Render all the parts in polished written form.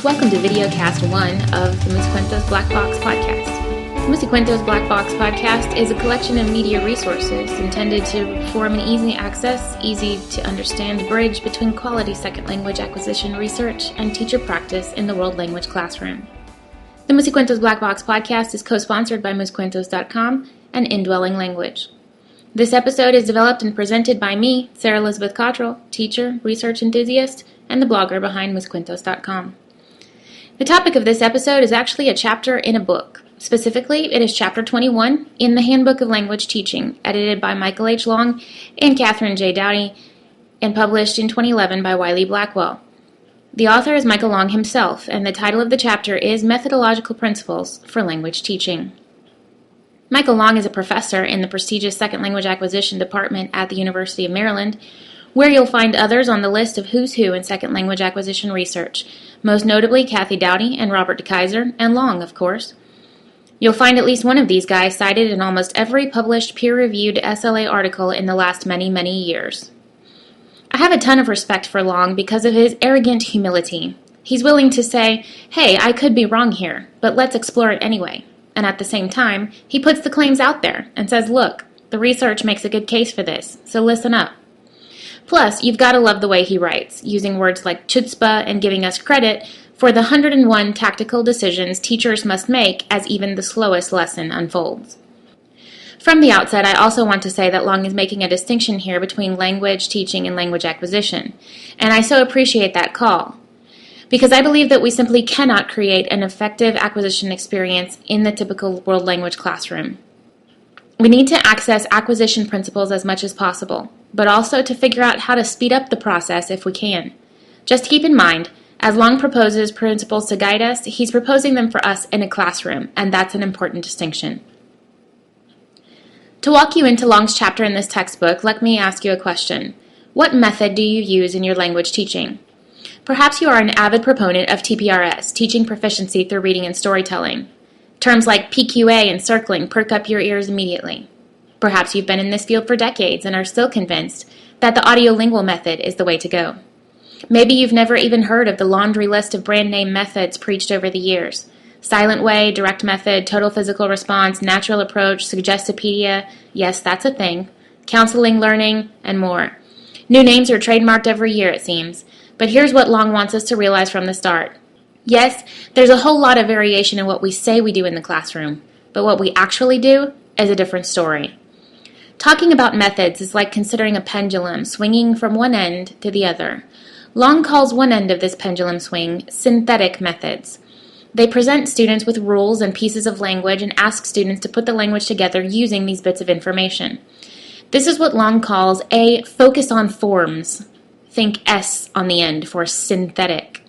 Welcome to Videocast 1 of the Musicuentos Black Box Podcast. The Musicuentos Black Box Podcast is a collection of media resources intended to form an easy access, easy to understand bridge between quality second language acquisition research and teacher practice in the world language classroom. The Musicuentos Black Box Podcast is co-sponsored by musicuentos.com and Indwelling Language. This episode is developed and presented by me, Sarah Elizabeth Cottrell, teacher, research enthusiast, and the blogger behind musicuentos.com. The topic of this episode is actually a chapter in a book. Specifically, it is chapter 21 in the Handbook of Language Teaching, edited by Michael H. Long and Catherine J. Dowdy, and published in 2011 by Wiley Blackwell. The author is Michael Long himself, and the title of the chapter is Methodological Principles for Language Teaching. Michael Long is a professor in the prestigious Second Language Acquisition Department at the University of Maryland, where you'll find others on the list of who's who in second language acquisition research, most notably Kathy Dowdy and Robert DeKaiser, and Long, of course. You'll find at least one of these guys cited in almost every published peer-reviewed SLA article in the last many, many years. I have a ton of respect for Long because of his arrogant humility. He's willing to say, hey, I could be wrong here, but let's explore it anyway. And at the same time, he puts the claims out there and says, look, the research makes a good case for this, so listen up. Plus, you've got to love the way he writes, using words like chutzpah and giving us credit for the 101 tactical decisions teachers must make as even the slowest lesson unfolds. From the outset, I also want to say that Long is making a distinction here between language teaching and language acquisition, and I so appreciate that call, because I believe that we simply cannot create an effective acquisition experience in the typical world language classroom. We need to access acquisition principles as much as possible, but also to figure out how to speed up the process if we can. Just keep in mind, as Long proposes principles to guide us, he's proposing them for us in a classroom, and that's an important distinction. To walk you into Long's chapter in this textbook, let me ask you a question. What method do you use in your language teaching? Perhaps you are an avid proponent of TPRS, teaching proficiency through reading and storytelling. Terms like PQA and circling perk up your ears immediately. Perhaps you've been in this field for decades and are still convinced that the audiolingual method is the way to go. Maybe you've never even heard of the laundry list of brand name methods preached over the years. Silent way, direct method, total physical response, natural approach, Suggestopedia, yes, that's a thing, counseling, learning, and more. New names are trademarked every year, it seems. But here's what Long wants us to realize from the start. Yes, there's a whole lot of variation in what we say we do in the classroom, but what we actually do is a different story. Talking about methods is like considering a pendulum swinging from one end to the other. Long calls one end of this pendulum swing synthetic methods. They present students with rules and pieces of language and ask students to put the language together using these bits of information. This is what Long calls a focus on forms. Think S on the end for synthetic.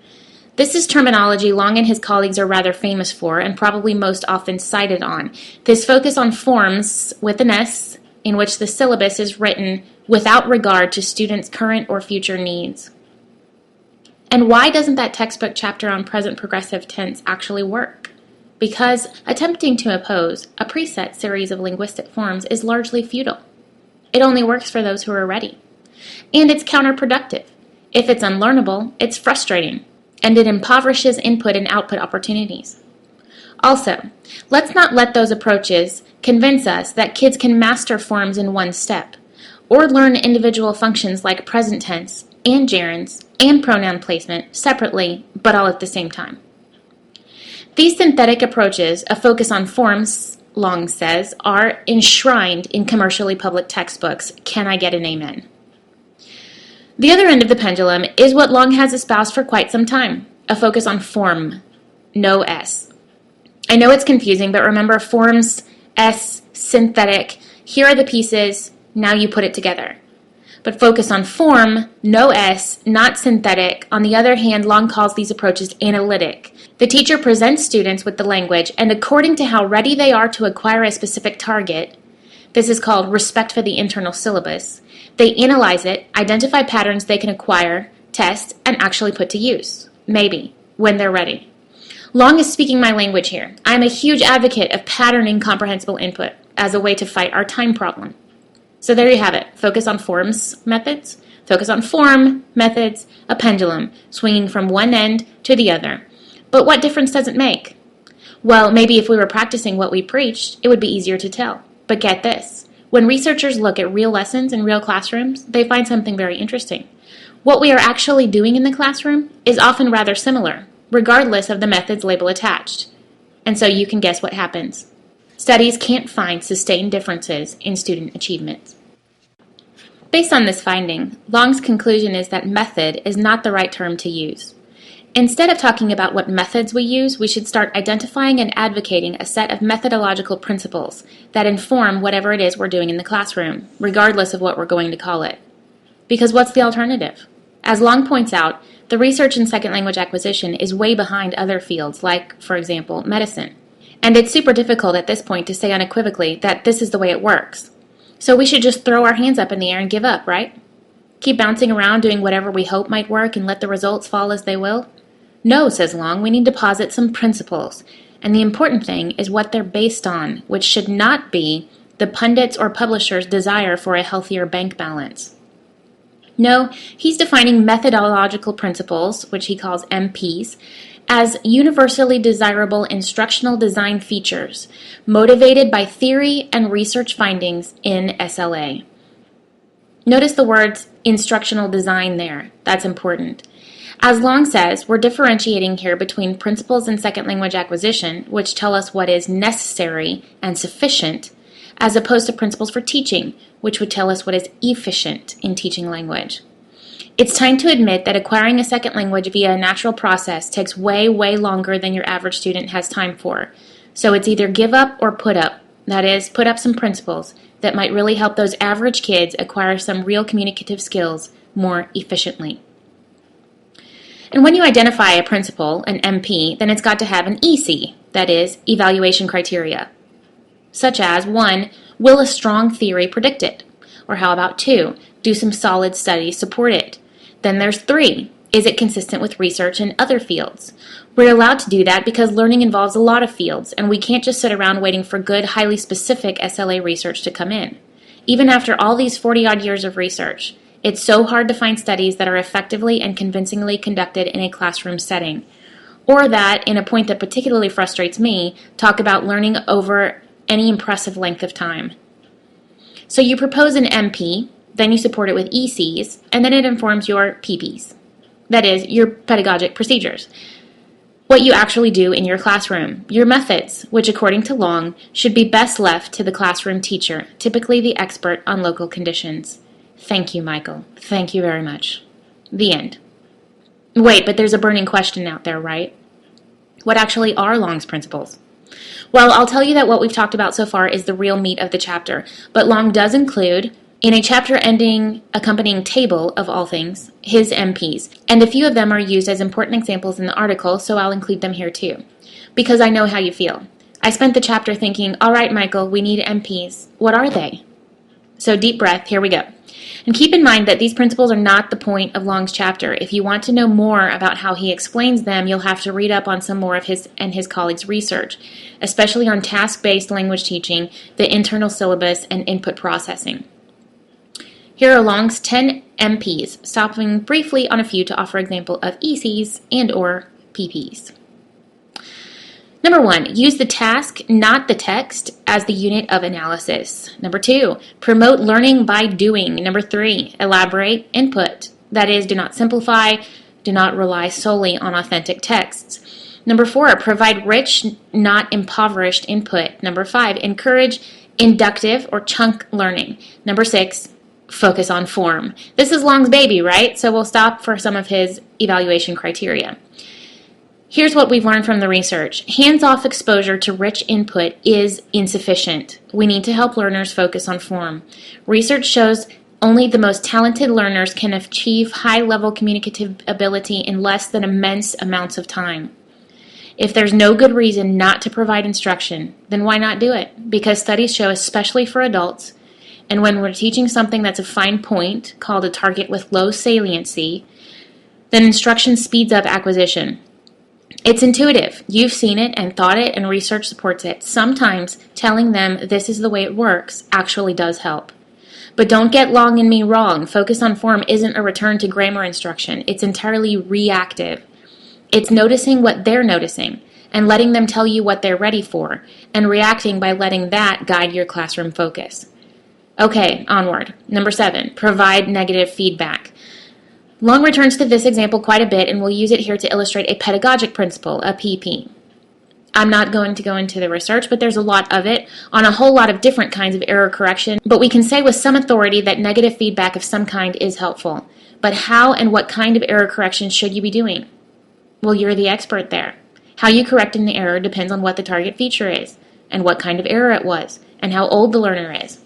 This is terminology Long and his colleagues are rather famous for and probably most often cited on. This focus on forms with an S in which the syllabus is written without regard to students' current or future needs. And why doesn't that textbook chapter on present progressive tense actually work? Because attempting to impose a preset series of linguistic forms is largely futile. It only works for those who are ready. And it's counterproductive. If it's unlearnable, it's frustrating, and it impoverishes input and output opportunities. Also, let's not let those approaches convince us that kids can master forms in one step, or learn individual functions like present tense and gerunds and pronoun placement separately, but all at the same time. These synthetic approaches, a focus on forms, Long says, are enshrined in commercially public textbooks. Can I get an amen? The other end of the pendulum is what Long has espoused for quite some time, a focus on form, no S. I know it's confusing, but remember forms, S, synthetic, here are the pieces, now you put it together. But focus on form, no S, not synthetic. On the other hand, Long calls these approaches analytic. The teacher presents students with the language, and according to how ready they are to acquire a specific target, this is called respect for the internal syllabus, they analyze it, identify patterns they can acquire, test, and actually put to use. Maybe, when they're ready. Long is speaking my language here. I am a huge advocate of patterning comprehensible input as a way to fight our time problem. So there you have it. Focus on forms methods, focus on form methods, a pendulum swinging from one end to the other. But what difference does it make? Well, maybe if we were practicing what we preached, it would be easier to tell. But get this. When researchers look at real lessons in real classrooms, they find something very interesting. What we are actually doing in the classroom is often rather similar, regardless of the method's label attached. And so you can guess what happens. Studies can't find sustained differences in student achievement. Based on this finding, Long's conclusion is that method is not the right term to use. Instead of talking about what methods we use, we should start identifying and advocating a set of methodological principles that inform whatever it is we're doing in the classroom, regardless of what we're going to call it. Because what's the alternative? As Long points out, the research in second language acquisition is way behind other fields like, for example, medicine. And it's super difficult at this point to say unequivocally that this is the way it works. So we should just throw our hands up in the air and give up, right? Keep bouncing around doing whatever we hope might work and let the results fall as they will? No, says Long, we need to posit some principles. And the important thing is what they're based on, which should not be the pundits' or publishers' desire for a healthier bank balance. No, he's defining methodological principles, which he calls MPs, as universally desirable instructional design features, motivated by theory and research findings in SLA. Notice the words instructional design there. That's important. As Long says, we're differentiating here between principles in second language acquisition, which tell us what is necessary and sufficient, as opposed to principles for teaching, which would tell us what is efficient in teaching language. It's time to admit that acquiring a second language via a natural process takes way, way longer than your average student has time for. So it's either give up or put up. That is, put up some principles that might really help those average kids acquire some real communicative skills more efficiently. And when you identify a principle, an MP, then it's got to have an EC, that is, evaluation criteria. Such as, 1, will a strong theory predict it? Or how about 2, do some solid studies support it? Then there's 3, is it consistent with research in other fields? We're allowed to do that because learning involves a lot of fields, and we can't just sit around waiting for good, highly specific SLA research to come in. Even after all these 40-odd years of research, it's so hard to find studies that are effectively and convincingly conducted in a classroom setting, or that, in a point that particularly frustrates me, talk about learning over any impressive length of time. So you propose an MP, then you support it with ECs, and then it informs your PPs. That is, your pedagogic procedures. What you actually do in your classroom, your methods, which according to Long, should be best left to the classroom teacher, typically the expert on local conditions. Thank you, Michael. Thank you very much. The end. Wait, but there's a burning question out there, right? What actually are Long's principles? Well, I'll tell you that what we've talked about so far is the real meat of the chapter, but Long does include, in a chapter-ending accompanying table of all things, his MPs, and a few of them are used as important examples in the article, so I'll include them here too. Because I know how you feel. I spent the chapter thinking, all right, Michael, we need MPs. What are they? So deep breath, here we go. And keep in mind that these principles are not the point of Long's chapter. If you want to know more about how he explains them, you'll have to read up on some more of his and his colleagues' research, especially on task-based language teaching, the internal syllabus, and input processing. Here are Long's 10 MPs, stopping briefly on a few to offer example of ECs and or PPs. Number 1, use the task, not the text, as the unit of analysis. Number 2, promote learning by doing. Number 3, elaborate input. That is, do not simplify, do not rely solely on authentic texts. Number 4, provide rich, not impoverished input. Number 5, encourage inductive or chunk learning. Number 6, focus on form. This is Long's baby, right? So we'll stop for some of his evaluation criteria. Here's what we've learned from the research. Hands-off exposure to rich input is insufficient. We need to help learners focus on form. Research shows only the most talented learners can achieve high-level communicative ability in less than immense amounts of time. If there's no good reason not to provide instruction, then why not do it? Because studies show, especially for adults, and when we're teaching something that's a fine point, called a target with low saliency, then instruction speeds up acquisition. It's intuitive. You've seen it and thought it, and research supports it. Sometimes telling them this is the way it works actually does help. But don't get Long and me wrong. Focus on form isn't a return to grammar instruction. It's entirely reactive. It's noticing what they're noticing and letting them tell you what they're ready for and reacting by letting that guide your classroom focus. Okay, onward. Number 7, provide negative feedback. Long returns to this example quite a bit, and we'll use it here to illustrate a pedagogic principle, a PP. I'm not going to go into the research, but there's a lot of it on a whole lot of different kinds of error correction. But we can say with some authority that negative feedback of some kind is helpful. But how and what kind of error correction should you be doing? Well, you're the expert there. How you correct the error depends on what the target feature is, and what kind of error it was, and how old the learner is.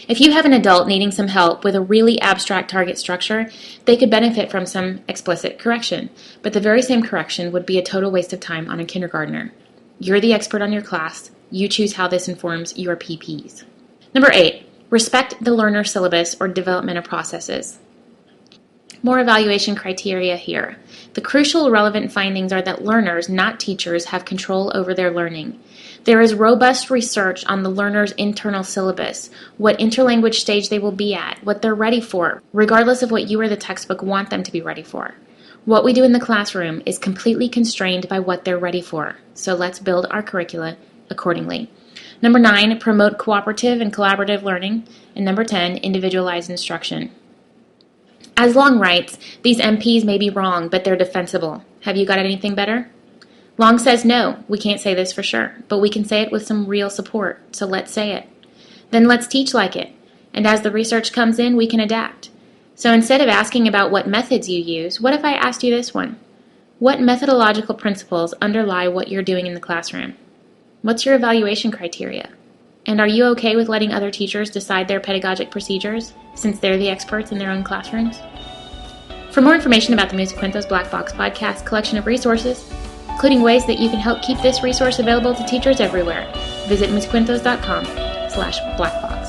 If you have an adult needing some help with a really abstract target structure, they could benefit from some explicit correction, but the very same correction would be a total waste of time on a kindergartner. You're the expert on your class. You choose how this informs your PPs. Number 8, respect the learner syllabus or developmental processes. More evaluation criteria here. The crucial relevant findings are that learners, not teachers, have control over their learning. There is robust research on the learner's internal syllabus, what interlanguage stage they will be at, what they're ready for, regardless of what you or the textbook want them to be ready for. What we do in the classroom is completely constrained by what they're ready for, so let's build our curricula accordingly. Number 9, promote cooperative and collaborative learning, and number 10, individualized instruction. As Long writes, these MPs may be wrong, but they're defensible. Have you got anything better? Long says no, we can't say this for sure, but we can say it with some real support, so let's say it. Then let's teach like it, and as the research comes in, we can adapt. So instead of asking about what methods you use, what if I asked you this one? What methodological principles underlie what you're doing in the classroom? What's your evaluation criteria? And are you okay with letting other teachers decide their pedagogic procedures, since they're the experts in their own classrooms? For more information about the Musicuentos Black Box podcast collection of resources, including ways that you can help keep this resource available to teachers everywhere, visit musicuentos.com/blackbox.